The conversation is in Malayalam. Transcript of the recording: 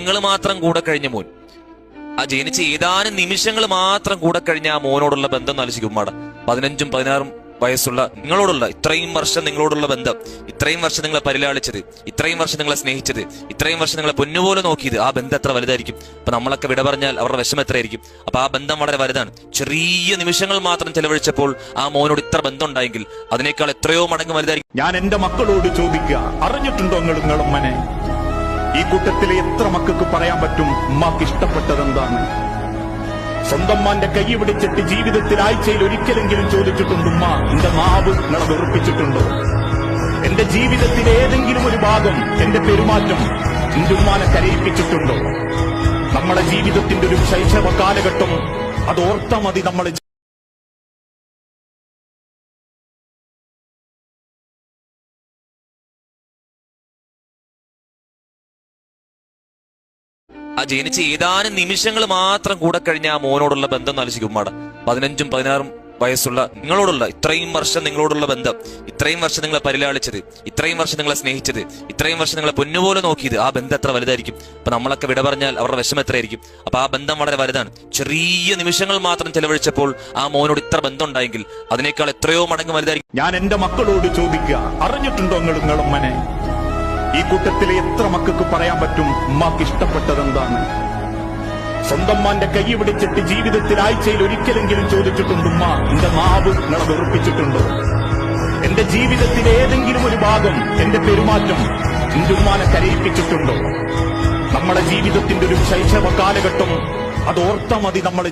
നിങ്ങൾ മാത്രം കൂടെ കഴിഞ്ഞ മോൻ, ആ ജനിച്ച് ഏതാനും നിമിഷങ്ങൾ മാത്രം കൂടെ കഴിഞ്ഞ ആ മോനോടുള്ള ബന്ധം ആലോചിക്കും ഉമ്മാട. 15ഉം 16ഉം വയസ്സുള്ള നിങ്ങളോടുള്ള ഇത്രയും വർഷം നിങ്ങളോടുള്ള ബന്ധം, ഇത്രയും വർഷം നിങ്ങളെ പരിലാളിച്ചത്, ഇത്രയും വർഷം നിങ്ങളെ സ്നേഹിച്ചത്, ഇത്രയും വർഷം നിങ്ങളെ പൊന്നുപോലെ നോക്കിയത്, ആ ബന്ധം എത്ര വലുതായിരിക്കും. അപ്പൊ നമ്മളൊക്കെ വിട പറഞ്ഞാൽ അവരുടെ വിഷമം എത്രയായിരിക്കും. അപ്പൊ ആ ബന്ധം വളരെ വലുതാണ്. ചെറിയ നിമിഷങ്ങൾ മാത്രം ചെലവഴിച്ചപ്പോൾ ആ മോനോട് ഇത്ര ബന്ധം ഉണ്ടായെങ്കിൽ അതിനേക്കാൾ എത്രയോ മടങ്ങ് വലുതായിരിക്കും. ഞാൻ എന്റെ മക്കളോട് ചോദിക്കുക, അറിഞ്ഞിട്ടുണ്ടോ നിങ്ങളുമ്മനെ? ഈ കൂട്ടത്തിലെ എത്ര മക്കൾക്ക് പറയാൻ പറ്റും ഉമ്മാക്ക് ഇഷ്ടപ്പെട്ടതെന്താണ്? സ്വന്തം മാന്റെ കൈ പിടിച്ചിട്ട് ജീവിതത്തിൽ ആഴ്ചയിൽ ഒരിക്കലെങ്കിലും ചോദിച്ചിട്ടുണ്ട്, ഉമ്മ എന്റെ നാവ് നിങ്ങളെ വെറുപ്പിച്ചിട്ടുണ്ടോ? എന്റെ ജീവിതത്തിലെ ഏതെങ്കിലും ഒരു ഭാഗം, എന്റെ പെരുമാറ്റം എന്റെ ഉമ്മാനെ കരയിപ്പിച്ചിട്ടുണ്ടോ? നമ്മുടെ ജീവിതത്തിന്റെ ഒരു ശൈശവ കാലഘട്ടം അത് ഓർത്താ മതി. നമ്മൾ ആ ജനിച്ച് ഏതാനും നിമിഷങ്ങൾ മാത്രം കൂടെ കഴിഞ്ഞ ആ മോനോടുള്ള ബന്ധം ആലോചിക്കും ഉമ്മാട. 15ഉം 16ഉം വയസ്സുള്ള നിങ്ങളോടുള്ള ഇത്രയും വർഷം നിങ്ങളോടുള്ള ബന്ധം, ഇത്രയും വർഷം നിങ്ങളെ പരിലാളിച്ചത്, ഇത്രയും വർഷം നിങ്ങളെ സ്നേഹിച്ചത്, ഇത്രയും വർഷം നിങ്ങളെ പൊന്നുപോലെ നോക്കിയത്, ആ ബന്ധം എത്ര വലുതായിരിക്കും. അപ്പൊ നമ്മളൊക്കെ വിട പറഞ്ഞാൽ അവരുടെ വിഷമം എത്രയായിരിക്കും. അപ്പൊ ആ ബന്ധം വളരെ വലുതാണ്. ചെറിയ നിമിഷങ്ങൾ മാത്രം ചെലവഴിച്ചപ്പോൾ ആ മോനോട് ഇത്ര ബന്ധം ഉണ്ടായെങ്കിൽ അതിനേക്കാൾ എത്രയോ മടങ്ങ് വലുതായിരിക്കും. ഞാൻ എന്റെ മക്കളോട് ചോദിക്കുക, അറിഞ്ഞിട്ടുണ്ടോ നിങ്ങളുമ്മനെ? ഈ കൂട്ടത്തിലെ എത്ര മക്കൾക്ക് പറയാൻ പറ്റും ഉമ്മാക്ക് ഇഷ്ടപ്പെട്ടതെന്താണ്? സ്വന്തം മാന്റെ കൈ പിടിച്ചിട്ട് ജീവിതത്തിൽ ആഴ്ചയിൽ ഒരിക്കലെങ്കിലും ചോദിച്ചിട്ടുണ്ട്, ഉമ്മ എന്റെ നാവ് നിങ്ങളെ വെറുപ്പിച്ചിട്ടുണ്ടോ? എന്റെ ജീവിതത്തിലെ ഏതെങ്കിലും ഒരു ഭാഗം, എന്റെ പെരുമാറ്റം എന്റെ ഉമ്മാനെ കരയിപ്പിച്ചിട്ടുണ്ടോ? നമ്മുടെ ജീവിതത്തിന്റെ ഒരു ശൈശവ കാലഘട്ടം അത് ഓർത്താ മതി. നമ്മൾ